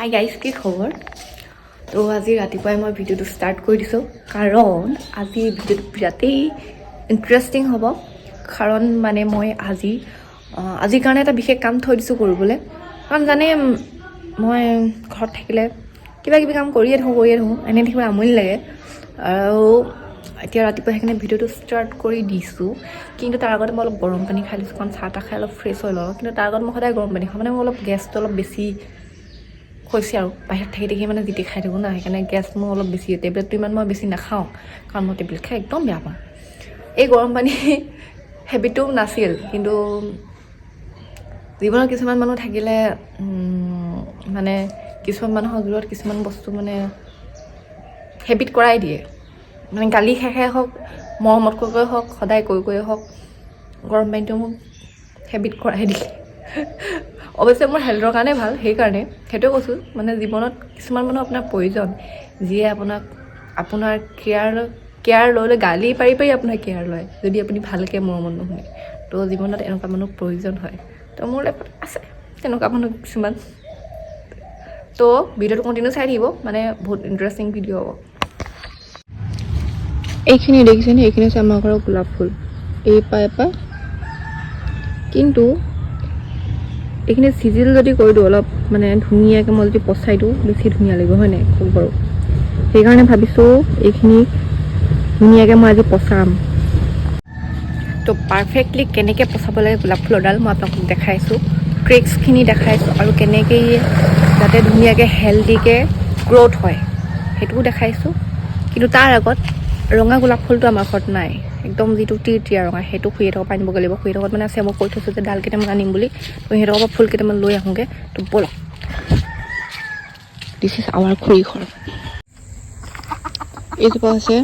Hi guys, কি খবৰ? তো আজি ৰাতিপুৱাই মই ভিডিঅ'টো ষ্টাৰ্ট কৰি দিছোঁ কাৰণ আজি ভিডিঅ'টো বিৰাটেই ইণ্টাৰেষ্টিং হ'ব। কাৰণ মানে মই আজিৰ কাৰণে এটা বিশেষ কাম থৈ দিছোঁ কৰিবলৈ। কাৰণ জানে মই ঘৰত থাকিলে কিবা কিবি কাম কৰিয়ে থাকোঁ এনেই থাকিবলৈ আমনি লাগে। আৰু এতিয়া ৰাতিপুৱা সেইকাৰণে ভিডিঅ'টো ষ্টাৰ্ট কৰি দিছোঁ। কিন্তু তাৰ আগতে মই অলপ গৰম পানী খাই লৈছোঁ, কাৰণ চাহ তাহ খাই অলপ ফ্ৰেছ হৈ লওঁ। কিন্তু তাৰ আগত মই সদায় গৰম পানী খাওঁ, মানে মোৰ অলপ গেছটো অলপ বেছি হৈছে আৰু বাহিৰত থাকি মানে জিতি খাই থাকোঁ না, সেইকাৰণে গেছ মোৰ অলপ বেছি। টেবলেটটো ইমান মই বেছি নাখাওঁ, কাৰণ মই টেবলেট খাই একদম বেয়া পাওঁ। এই গৰম পানী হেবিটটো নাছিল, কিন্তু জীৱনত কিছুমান মানুহ থাকিলে মানে কিছুমান মানুহৰ জোৰত কিছুমান বস্তু মানে হেবিট কৰাই দিয়ে। মানে গালি খাই হওক, মৰমত কৈ হওক, সদায় কৈ হওক, গৰম পানীটো মোক হেবিট কৰাই দিলে। অৱশ্যে মোৰ হেল্থৰ কাৰণে ভাল, সেইকাৰণে সেইটোৱে কৈছোঁ। মানে জীৱনত কিছুমান মানুহ আপোনাৰ প্ৰয়োজন, যিয়ে আপোনাৰ কেয়াৰ লৈ গালি পাৰি আপোনাৰ কেয়াৰ লয়, যদি আপুনি ভালকৈ মৰমত নুশুনে। তো জীৱনত এনেকুৱা মানুহ প্ৰয়োজন হয়। তো মোৰ লাইফত আছে তেনেকুৱা মানুহ কিছুমান। তো ভিডিঅ'টো কণ্টিনিউ চাই থাকিব, মানে বহুত ইণ্টাৰেষ্টিং ভিডিঅ' হ'ব। এইখিনি দেখিছেনে? এইখিনি হৈছে আমাৰ ঘৰৰ গোলাপ ফুল, এপা। কিন্তু এইখিনি চিজিল যদি কৰি দিওঁ অলপ মানে ধুনীয়াকৈ, মই যদি পচাই দিওঁ বেছি ধুনীয়া লাগিব, হয় নাই কওক বাৰু? সেইকাৰণে ভাবিছোঁ এইখিনি ধুনীয়াকৈ মই আজি পচাম। তো পাৰফেক্টলি কেনেকৈ পচাব লাগে গোলাপ ফুলৰডাল মই আপোনালোকক দেখাইছোঁ, ট্ৰিক্সখিনি দেখাইছোঁ, আৰু কেনেকৈ যাতে ধুনীয়াকৈ হেল্ডিকৈ গ্ৰ'থ হয় সেইটোও দেখাইছোঁ। কিন্তু তাৰ আগত ৰঙা গোলাপ ফুলটো আমাৰ ঘৰত নাই, একদম যিটো টিয়া ৰঙা, সেইটো খুৰীহঁতৰ পৰা আনিবগৈ লাগিব। খুৰীহঁতৰ মানে আছে, মই কৈ থৈছোঁ যে ডাল কেইটামান আনিম বুলি। তো সিহঁতৰ পৰা ফুল কেইটামান লৈ আহোঁগৈ। তো ব'লক, দিছ ইজ আৱাৰ খুৰী ঘৰ। এইজোপা হৈছে,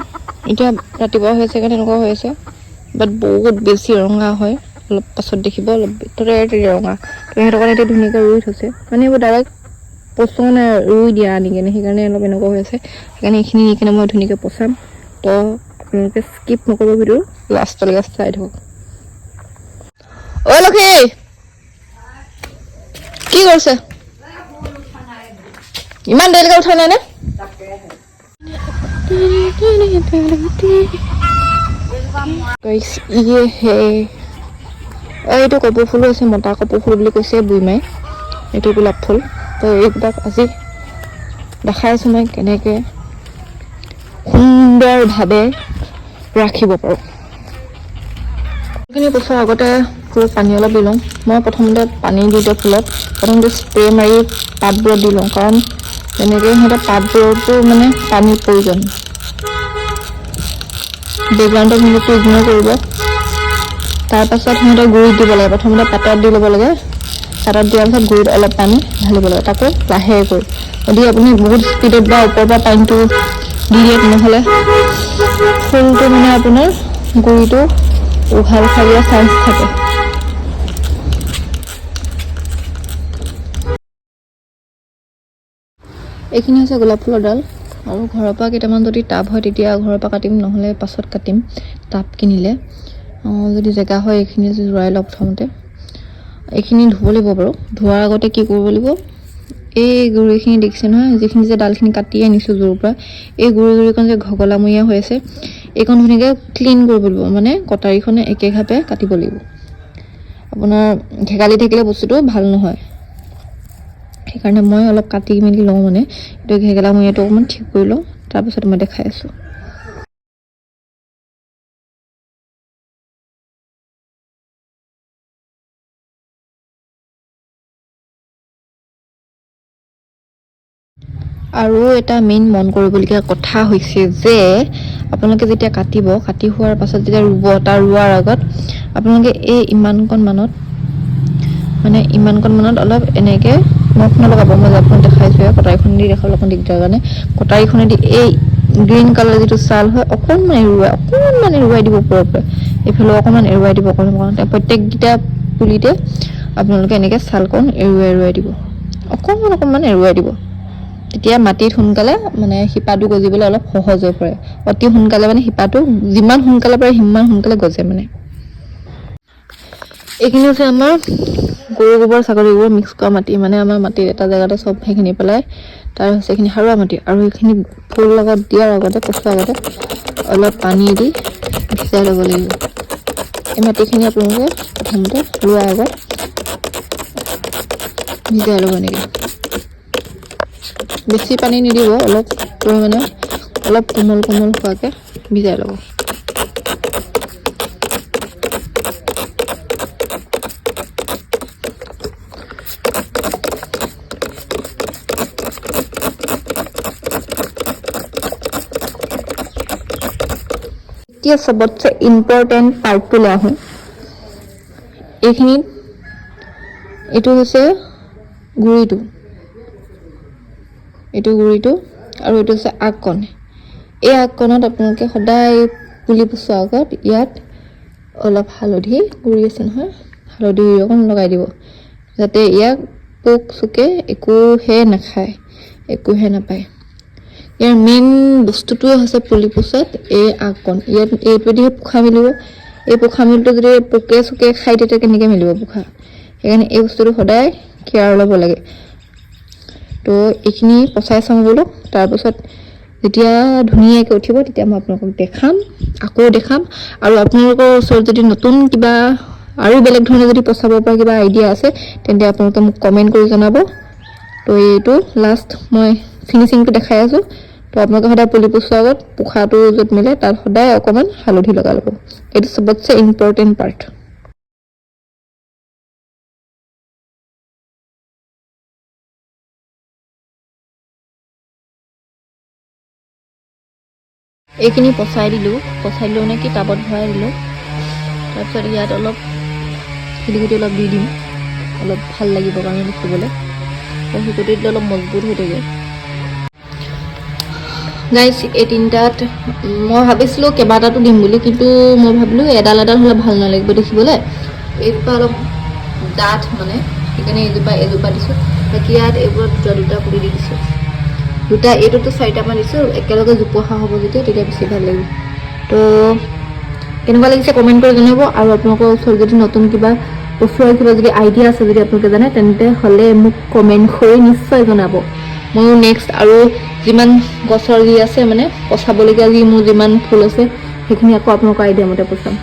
এতিয়া ৰাতিপুৱা হৈ আছে কাৰণে এনেকুৱা হৈ আছে, বাট বহুত বেছি ৰঙা হয়। অলপ পাছত দেখিব অলপ টিয়া ৰঙা। তো সিহঁতৰ কাৰণে এতিয়া ধুনীয়াকৈ ৰুই থৈছে, মানে এইবোৰ ডাইৰেক্ট পচন ৰুই দিয়া আনি কেনে, সেইকাৰণে অলপ এনেকুৱা হৈ আছে। সেইকাৰণে এইখিনি নি কেনে মই ধুনীয়াকৈ পচাম। তো আপোনালোকে স্কিপ নকৰিব, ভিডিঅ' লাষ্টলৈকে চাই থাকক। অ' লক্ষী, কি কৰিছে? ইমান দেৰিলৈকে উঠা নাই নে? এইটো কপৌ ফুলো আছে, মতা কপৌ ফুল বুলি কৈছে বুঢ়ীমাই। এইটো গোলাপ ফুল। তো এইবিলাক আজি দেখাই আছোঁ মই কেনেকৈ সুন্দৰভাৱে ৰাখিব পাৰোঁ। এইখিনি বছৰ আগতে ফুলত পানী অলপ দি লওঁ। মই প্ৰথমতে পানী দি দিওঁ ফুলত, প্ৰথমতে স্প্ৰে মাৰি পাতবোৰত দি লওঁ, কাৰণ তেনেকৈ সিহঁতে পাতবোৰতো মানে পানীৰ প্ৰয়োজন। বেকগ্ৰাউণ্ডত মিনিটটো ইগন'ৰ কৰিব। তাৰপাছত সিহঁতৰ গুৰিত দিব লাগে, প্ৰথমতে পাতত দি ল'ব লাগে। পাতত দিয়াৰ পাছত গুৰিত অলপ পানী ঢালিব লাগে, তাকো লাহেকৈ। যদি আপুনি বহুত স্পীডত বা ওপৰৰ পৰা পানীটো দি দিয়ে, তেনেহ'লে ফুলটো মানে আপোনাৰ গুৰিটো উঘাল খাই দিয়াৰ চান্স থাকে। এইখিনি হৈছে গোলাপ ফুলৰ ডাল। আৰু ঘৰৰ পৰা কেইটামান যদি টাব হয় তেতিয়া ঘৰৰ পৰা কাটিম, নহ'লে পাছত কাটিম টাব কিনিলে। যদি জেগা হয় এইখিনি জোৰাই লওঁ প্ৰথমতে। এইখিনি ধুব লাগিব বাৰু। ধোৱাৰ আগতে কি কৰিব লাগিব, এই গুৰিখিনি দেখিছে নহয়, যিখিনি যে ডালখিনি কাটি আনিছোঁ জোৰৰ পৰা, এই গুৰিকণ যে ঘগলামূৰীয়া হৈ আছে, এইকণ ধুনীয়াকৈ ক্লিন কৰিব লাগিব, মানে কটাৰীখনে একেঘাপে কাটিব লাগিব। আপোনাৰ ঘেকালি থাকিলে বস্তুটো ভাল নহয়, সেইকাৰণে মই অলপ কাটি মেলি লওঁ। মানে এইটো ঘেকেলামূৰীয়াটো অকণমান ঠিক কৰি লওঁ, তাৰপিছত মই দেখাই আছোঁ। আৰু এটা মেইন মন কৰিবলগীয়া কথা হৈছে যে আপোনালোকে যেতিয়া কাটি হোৱাৰ পাছত যেতিয়া ৰুব, তাৰ ৰোৱাৰ আগত আপোনালোকে এই ইমানকণ মানত অলপ এনেকৈ নখ নলগাব। মই আপোনাক দেখাইছোঁ, কটাৰীখন দি দেখাবলৈ অকণ দিগদাৰ কাৰণে কটাৰীখনেদি এই গ্ৰীণ কালাৰ যিটো ছাল হয় অকণমান এৰুৱাই দিব ওপৰে ওপৰে, এইফালে অকণমান এৰুৱাই দিব অকণমান। প্ৰত্যেককেইটা পুলিতে আপোনালোকে এনেকৈ ছালকণ এৰুৱাই দিব, অকণমান এৰুৱাই দিব। তেতিয়া মাটিত সোনকালে মানে শিপাটো গজিবলৈ অলপ সহজ হৈ পৰে। অতি সোনকালে মানে শিপাটো যিমান সোনকালে পাৰে সিমান সোনকালে গজে মানে। এইখিনি হৈছে আমাৰ গৰু গোবৰ ছাগলী গোবৰ মিক্স কৰা মাটি, মানে আমাৰ মাটিৰ এটা জেগাতে চব সেইখিনি পেলাই তাৰ হৈছে এইখিনি সাৰুৱা মাটি। আৰু এইখিনি ফুল লগত দিয়াৰ আগতে পচোৱাৰ আগতে অলপ পানী দি ভিজাই ল'ব লাগিব। এই মাটিখিনি আপোনালোকে প্ৰথমতে ৰোৱাৰ আগত ভিজাই ল'ব এনেকৈ। বেছি পানী নিদিব, অলপ পৰিমাণে অলপ কোমল কোমল হোৱাকৈ ভিজাই ল'ব। এতিয়া চবতছে ইম্পৰ্টেণ্ট পাৰ্টটোলৈ আহোঁ। এইখিনিত এইটো হৈছে গুৰিটো, এইটো গুৰিটো, আৰু এইটো হৈছে আগকণ। এই আগকণত আপোনালোকে সদায় পুলি পচোৱাৰ আগত ইয়াত অলপ হালধি গুৰি আছে নহয়, হালধি গুৰি অকণ লগাই দিব, যাতে ইয়াক পোক চোকে একোহে নাখায়, একোহে নাপায়। ইয়াৰ মেইন বস্তুটোৱে হৈছে পুলি পচোৱাত এই আগকণ। ইয়াত এইটোৱেদিহে পোখা মেলিব। এই পোখা মেলটো যদি পোকে চোকে খাই তেতিয়া কেনেকৈ মেলিব পোখা? সেইকাৰণে এই বস্তুটো সদায় কেয়াৰ ল'ব লাগে। তো এইখিনি পচাই চাওঁ বোলো, তাৰপিছত যেতিয়া ধুনীয়াকৈ উঠিব তেতিয়া মই আপোনালোকক দেখাম, আকৌ দেখাম। আৰু আপোনালোকৰ ওচৰত যদি নতুন কিবা আৰু বেলেগ ধৰণে যদি পচাব পৰা কিবা আইডিয়া আছে তেন্তে আপোনালোকে মোক কমেণ্ট কৰি জনাব। তো এইটো লাষ্ট মই ফিনিচিংটো দেখাই আছোঁ। তো আপোনালোকে সদায় পুলি পচোৱাৰ আগত পোখাটো য'ত মিলে তাত সদায় অকণমান হালধি লগাই ল'ব। এইটো চবতছে ইম্পৰ্টেণ্ট পাৰ্ট। এইখিনি পচাই দিলোঁ মানে কি টাবত ভৰাই দিলোঁ। তাৰপিছত ইয়াত অলপ শিলিগুটি অলপ দি দিম, অলপ ভাল লাগিব কাৰণে দেখিবলৈ। আৰু শিলিগুটি দিলে অলপ মজবুত হৈ থাকে। গাইছ, এই তিনিটাত মই ভাবিছিলোঁ কেইবাটাতো দিম বুলি, কিন্তু মই ভাবিলোঁ এডাল এডাল হ'লে ভাল নালাগিব দেখিবলৈ। এইজোপা অলপ ডাঠ মানে, সেইকাৰণে এজোপা দিছোঁ। বাকী ইয়াত এইবোৰত দুটা পুলি দি দিছোঁ। এইটোতো 4টামান দিছোঁ, একেলগে জোপোহা হ'ব তেতিয়া বেছি ভাল লাগিব। তো কেনেকুৱা লাগিছে কমেণ্ট কৰি জনাব। আৰু আপোনালোকৰ ওচৰত যদি নতুন কিবা পচোৱাৰ কিবা যদি আইডিয়া আছে যদি আপোনালোকে জানে তেন্তে হ'লে মোক কমেণ্ট কৰি নিশ্চয় জনাব। ময়ো নেক্সট আৰু যিমান গছৰ যি আছে মানে পচাবলগীয়া যি মোৰ যিমান ফুল আছে সেইখিনি আকৌ আপোনালোকৰ আইডিয়া মতে পচাম।